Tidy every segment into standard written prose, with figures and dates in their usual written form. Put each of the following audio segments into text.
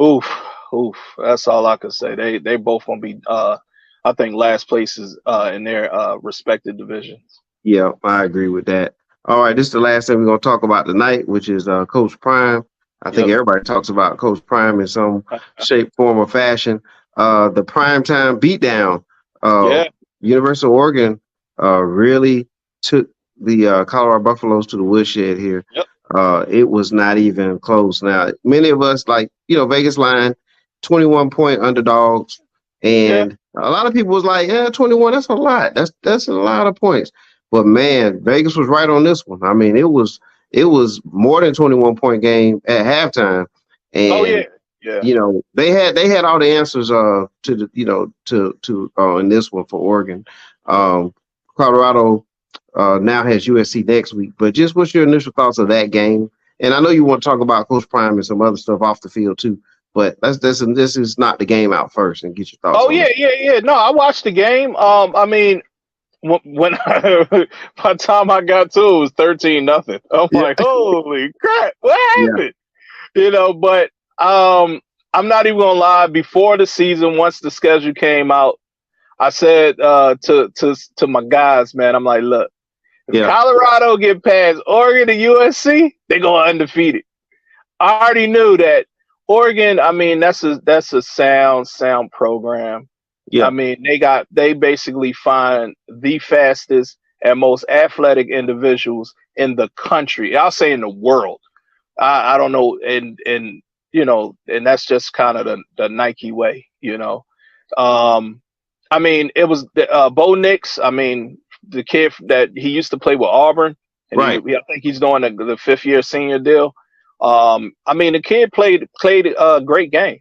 Oof, oof. That's all I could say. They both gonna be I think last places in their respective divisions. Yeah, I agree with that. All right, this is the last thing we're gonna talk about tonight, which is Coach Prime. I think Yep. everybody talks about Coach Prime in some shape, form, or fashion. The primetime beatdown. Uh, Yeah. University of Oregon really took the Colorado Buffaloes to the woodshed here. Yep. It was not even close. Now, many of us, like, Vegas line, 21-point underdogs, Yeah. and a lot of people was like, yeah, 21, that's a lot. That's a lot of points. But man, Vegas was right on this one. I mean, it was more than 21-point game at halftime, Oh yeah. and Yeah. they had all the answers to the to in this one for Oregon. Colorado now has USC next week. But just what's your initial thoughts of that game? And I know you want to talk about Coach Prime and some other stuff off the field too. But this is not the game out first, and get your thoughts Oh on yeah, that. yeah, yeah. No, I watched the game. I mean, when by the time I got to it, was 13-0. I'm Yeah, like, holy crap, what yeah, happened? But I'm not even gonna lie. Before the season, once the schedule came out, I said to my guys, man, I'm like, look, if yeah, Colorado get past Oregon and USC, they go undefeated. I already knew that Oregon. I mean, that's a sound program. I yeah, mean, they basically find the fastest and most athletic individuals in the country. I'll say in the world. I don't know, and that's just kind of the Nike way. Um, I mean, it was Bo Nix. I mean, the kid that he used to play with Auburn, and right. I think he's doing the 5th-year senior deal. I mean, the kid played a great game.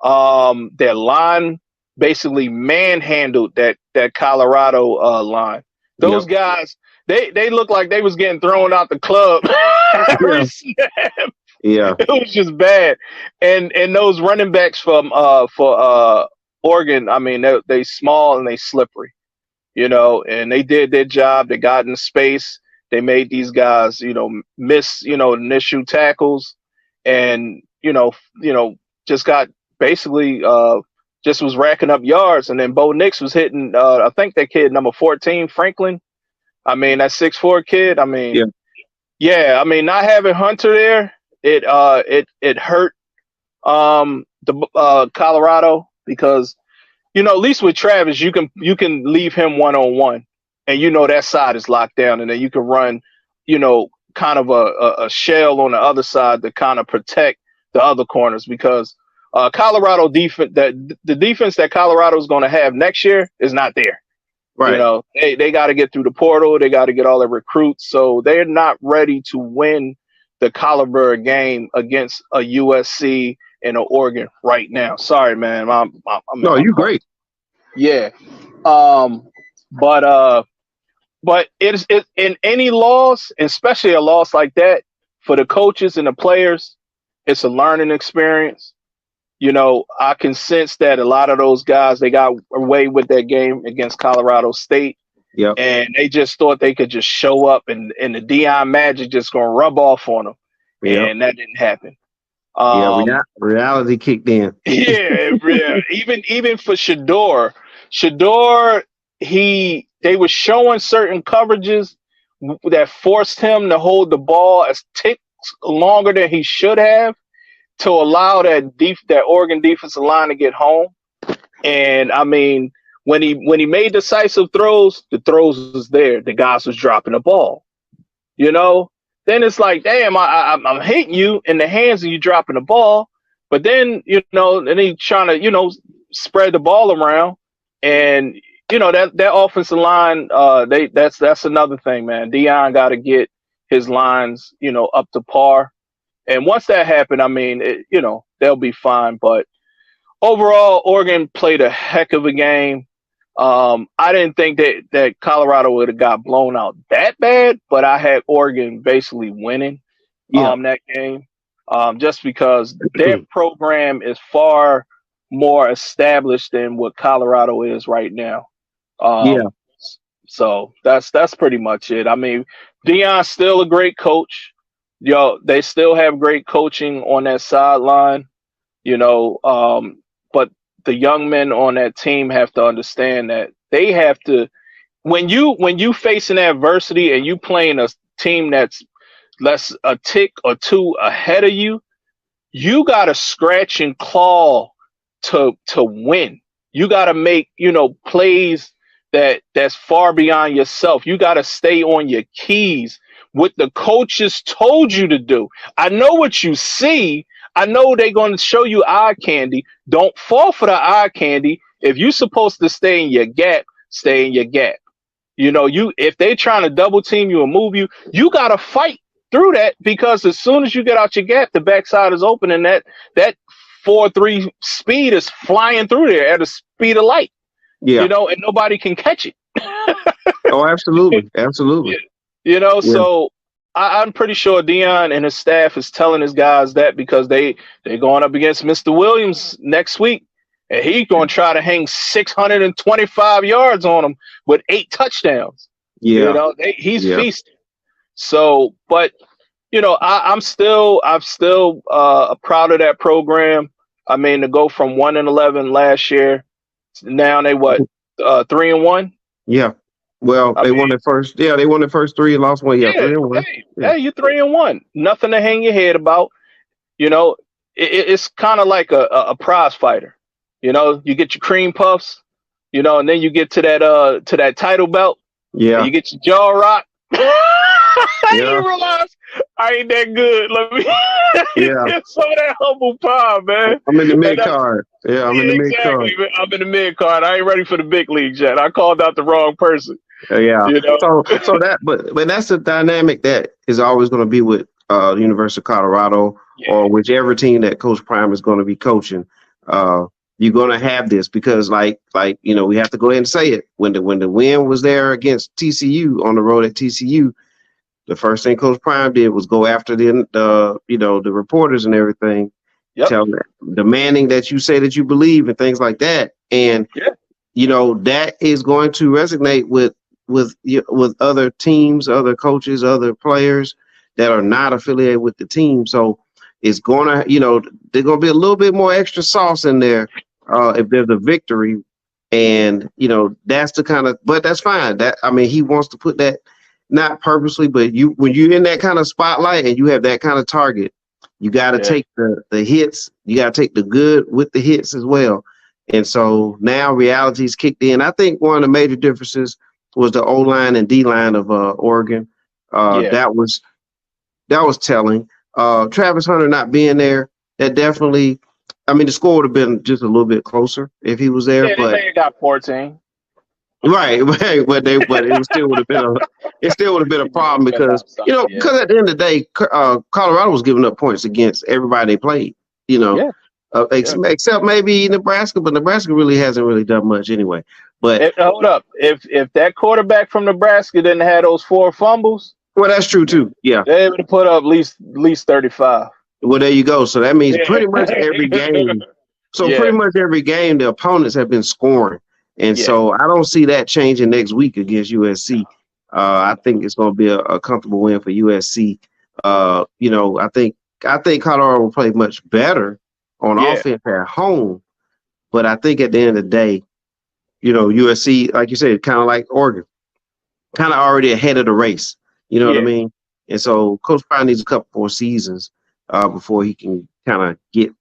Their line basically manhandled that Colorado line. Yeah, Those guys, they looked like they was getting thrown out the club yeah, every snap. yeah, It was just bad. And those running backs from for Oregon, I mean, they small and they slippery, and they did their job. They got in space. They made these guys, miss, initial tackles, and just got basically just was racking up yards. And then Bo Nix was hitting. I think that kid number 14, Franklin. I mean, that 6'4" kid. I mean, yeah, yeah. I mean, not having Hunter there, it hurt the Colorado because at least with Travis, you can leave him 1-on-1, and that side is locked down, and then you can run, kind of a shell on the other side to kind of protect the other corners because Colorado defense that the defense that Colorado is going to have next year is not there. right. They got to get through the portal, they got to get all their recruits, so they're not ready to win the caliber game against a USC and an Oregon right now. Sorry, man, I'm in No, my you car. great. Yeah. Um, but it in any loss, especially a loss like that, for the coaches and the players, it's a learning experience. I can sense that a lot of those guys they got away with that game against Colorado State, Yep, and they just thought they could just show up and the Dion magic just gonna rub off on them, yep, and that didn't happen. yeah. Um, Reality kicked in. Yeah, yeah. Even for Shador, they were showing certain coverages that forced him to hold the ball a tick longer than he should have to allow that Oregon defensive line to get home. And I mean, when he made decisive throws, the throws was there. The guys was dropping the ball. You know, then it's like, damn, I'm hitting you in the hands and you dropping the ball. But then, then he trying to, spread the ball around. And, that offensive line, that's another thing, man. Dion got to get his lines, up to par. And once that happened, I mean, they'll be fine. But overall, Oregon played a heck of a game. I didn't think that Colorado would have got blown out that bad, but I had Oregon basically winning Yeah, that game just because their program is far more established than what Colorado is right now. yeah, Um, so that's pretty much it. I mean, Dion's still a great coach. They still have great coaching on that sideline. But the young men on that team have to understand that they have to, when you facing adversity and you playing a team that's less a tick or two ahead of you, you gotta scratch and claw to win. You gotta make, plays that's far beyond yourself. You gotta stay on your keys. What the coaches told you to do. I know what you see. I know they're gonna show you eye candy. Don't fall for the eye candy. If you're supposed to stay in your gap, stay in your gap. If they're trying to double team you and move you, you gotta fight through that, because as soon as you get out your gap, the backside is open, and that 4-3 speed is flying through there at the speed of light. Yeah. And nobody can catch it. Oh, absolutely. Absolutely. So I'm pretty sure Dion and his staff is telling his guys that, because they're going up against Mr. Williams next week, and he's going to try to hang 625 yards on them with 8 touchdowns. Yeah. He's feasting. So, but I'm still proud of that program. I mean, to go from 1-11 last year, now they 3-1. Yeah. Well, they won the first. Yeah, they won the first 3 and lost one. Yeah, 3-1. Hey, you're 3-1. Nothing to hang your head about. It's kind of like a prize fighter. You get your cream puffs. And then you get to that title belt. Yeah. You get your jaw rocked. You realize I ain't that good. Let me get some of that humble pie, man. I'm in the mid card. Yeah, I'm in the mid card. I'm in the mid card. I ain't ready for the big leagues yet. I called out the wrong person. Yeah. So that, but that's the dynamic that is always going to be with the University of Colorado or whichever team that Coach Prime is going to be coaching. You're going to have this because, like we have to go ahead and say it. When the win was there against TCU on the road at TCU, the first thing Coach Prime did was go after the reporters and everything, demanding that you say that you believe and things like that. And that is going to resonate with other teams, other coaches, other players that are not affiliated with the team. So it's gonna, there's gonna be a little bit more extra sauce in there if there's a victory. And that's the kind of, but that's fine. He wants to put that. Not purposely, but when you're in that kind of spotlight and you have that kind of target, you got to take the hits. You got to take the good with the hits as well. And so now reality's kicked in. I think one of the major differences was the O-line and D-line of Oregon. That was telling. Travis Hunter not being there, that definitely. The score would have been just a little bit closer if he was there. But they got 14. Right, but it still would have been a problem because because at the end of the day, Colorado was giving up points against everybody they played. Except maybe Nebraska, but Nebraska really hasn't really done much anyway. But hold up, if that quarterback from Nebraska didn't have those 4 fumbles, well, that's true too. Yeah, they would have put up at least 35. Well, there you go. So that means pretty much every game. Pretty much every game, the opponents have been scoring. And so I don't see that changing next week against USC. I think it's going to be a comfortable win for USC. I think Colorado will play much better on offense at home. But I think at the end of the day, USC, like you said, kind of like Oregon, kind of already ahead of the race. You know what I mean? And so Coach Prime needs a couple more seasons before he can kind of get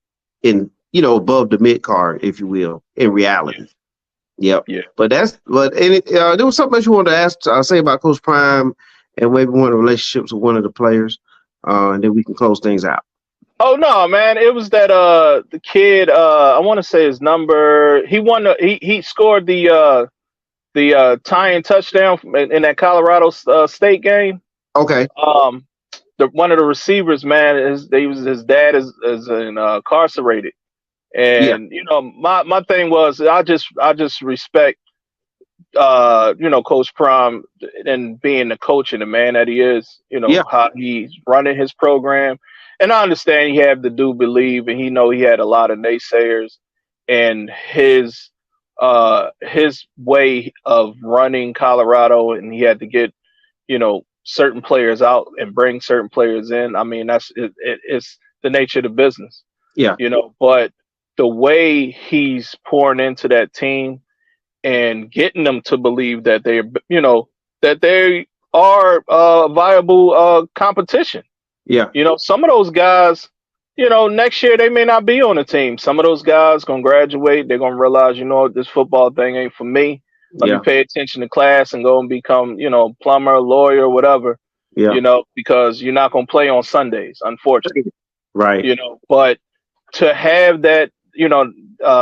in, above the mid card, if you will, in reality. Yep. Yeah. But there was something else you wanted to say about Coach Prime and maybe one of the relationships with one of the players, and then we can close things out. Oh no, man! It was that the kid. I want to say his number. He scored the tying touchdown in that Colorado State game. Okay. One of the receivers, man, his dad is incarcerated. And my thing was I just respect Coach Prime and being the coach and the man that he is, how he's running his program. And I understand he had to do believe, and he had a lot of naysayers, and his way of running Colorado, and he had to get certain players out and bring certain players in. It's the nature of the business. Yeah. But the way he's pouring into that team and getting them to believe that that they are viable competition. Yeah. Some of those guys, next year they may not be on the team. Some of those guys gonna graduate. They're gonna realize, this football thing ain't for me. Let me Yeah. pay attention to class and go and become, plumber, lawyer, whatever. Yeah. Because you're not gonna play on Sundays, unfortunately. Right. But to have that,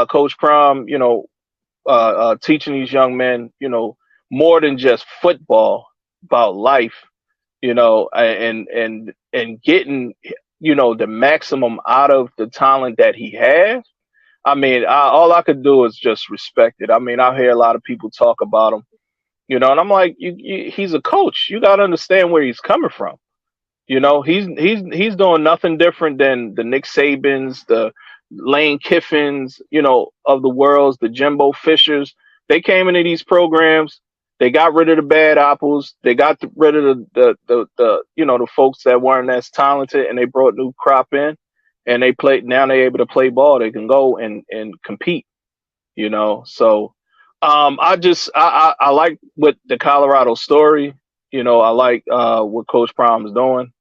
Coach Prom, teaching these young men, more than just football, about life, and getting, the maximum out of the talent that he has. I mean, all I could do is just respect it. I mean, I hear a lot of people talk about him, and I'm like, he's a coach. You got to understand where he's coming from. He's doing nothing different than the Nick Sabans, the Lane Kiffins, of the worlds, the Jimbo Fishers. They came into these programs. They got rid of the bad apples. They got rid of the folks that weren't as talented, and they brought new crop in, and they played. Now they're able to play ball. They can go and compete. So I like what the Colorado story. I like what Coach Prime is doing.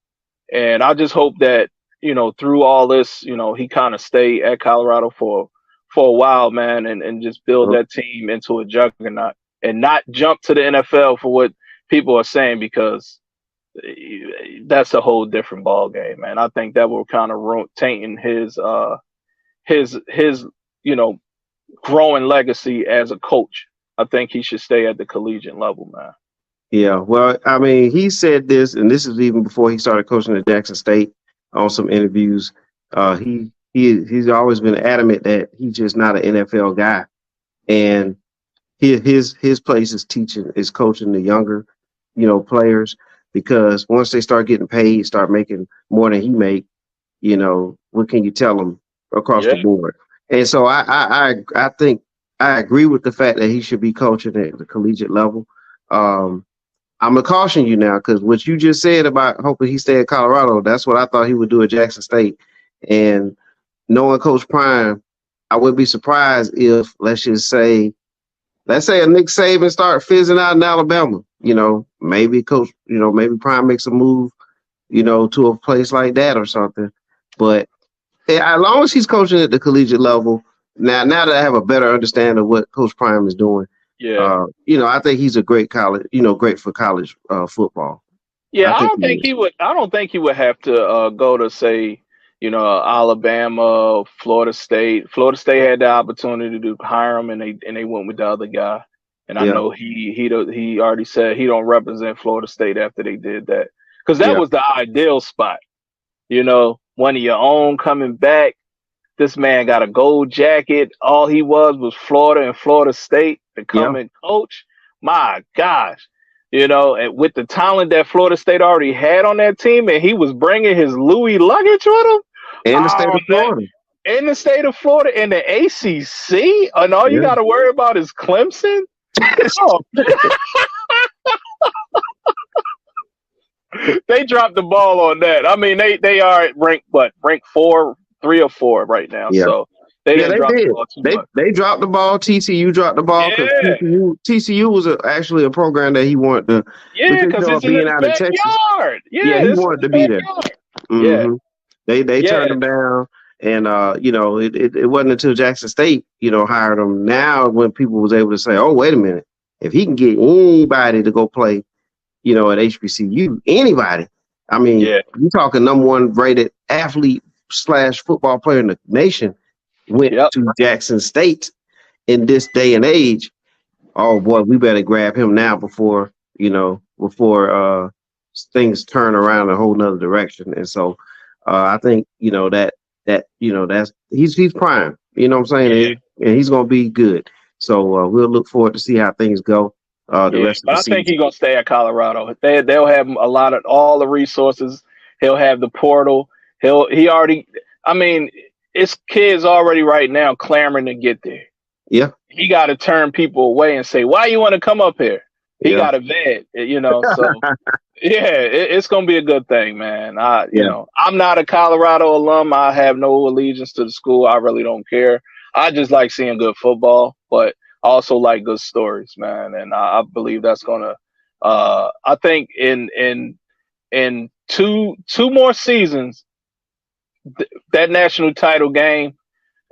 And I just hope that, through all this, he kind of stay at Colorado for a while, man, and just build that team into a juggernaut and not jump to the NFL for what people are saying, because that's a whole different ball game, man. I think that will kind of tainting his growing legacy as a coach. I think he should stay at the collegiate level, man. Yeah, well, I mean, he said this, and this is even before he started coaching at Jackson State. On some interviews, he's always been adamant that he's just not an NFL guy, and his place is coaching the younger, players, because once they start getting paid, start making more than he make, what can you tell them across the board? And so I think I agree with the fact that he should be coaching at the collegiate level. I'm gonna caution you now, because what you just said about hoping he stay at Colorado, that's what I thought he would do at Jackson State. And knowing Coach Prime, I wouldn't be surprised if, let's say a Nick Saban start fizzing out in Alabama. Maybe maybe Prime makes a move, to a place like that or something. But as long as he's coaching at the collegiate level, now that I have a better understanding of what Coach Prime is doing. Yeah. I think he's a great great for college football. Yeah, I don't think he would have to go to, say, Alabama, Florida State. Florida State had the opportunity to hire him, and they went with the other guy. And I know he already said he don't represent Florida State after they did that, because that was the ideal spot. One of your own coming back. This man got a gold jacket. All he was Florida and Florida State becoming coach. My gosh. And with the talent that Florida State already had on that team, and he was bringing his Louis luggage with him. And the state of Florida. In the state of Florida, in the ACC, and all you got to worry about is Clemson. They dropped the ball on that. I mean, they are ranked 3 or 4 right now. Yeah. So they did. The ball too much. They dropped the ball. TCU dropped the ball because TCU was actually a program that he wanted to. Yeah, because it's being out of Texas. Yeah, he wanted to be there. Mm-hmm. Yeah, they turned him down, and it wasn't until Jackson State hired him. Now, when people was able to say, "Oh, wait a minute, if he can get anybody to go play, at HBCU, anybody." I mean, you're talking number 1 rated athlete / football player in the nation went to Jackson State in this day and age. Oh boy, we better grab him now before things turn around a whole nother direction. And so I think that's he's prime. You know what I'm saying? And he's gonna be good. So we'll look forward to see how things go. The rest of the season. I think he's gonna stay at Colorado. They'll have all the resources. He'll have the portal. It's kids already right now clamoring to get there. Yeah. He got to turn people away and say, why you want to come up here? He Yeah. got a vet, so yeah, it's gonna be a good thing, man. Yeah. I'm not a Colorado alum. I have no allegiance to the school. I really don't care. I just like seeing good football, but I also like good stories, man. And I believe that's gonna. I think in two more seasons, that national title game.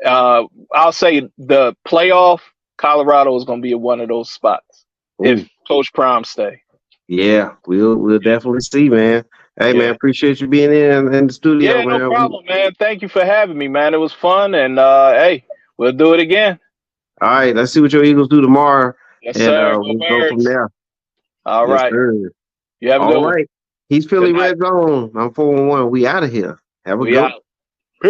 I'll say the playoff. Colorado is gonna be in one of those spots Ooh. if Coach Prime stay. Yeah. We'll definitely see, man. Hey, man, Yeah. appreciate you being in the studio, Yeah, no man. problem, man. Thank you for having me, man. It was fun, and hey, we'll do it again. All right. Let's see what your Eagles do tomorrow, Yes, and sir. Go we'll go from Birds. there. All Yes, right. sir. You have a All good one. right. He's Good Philly night. Red Zone. I'm 4-1. We out of here. Have a We good out.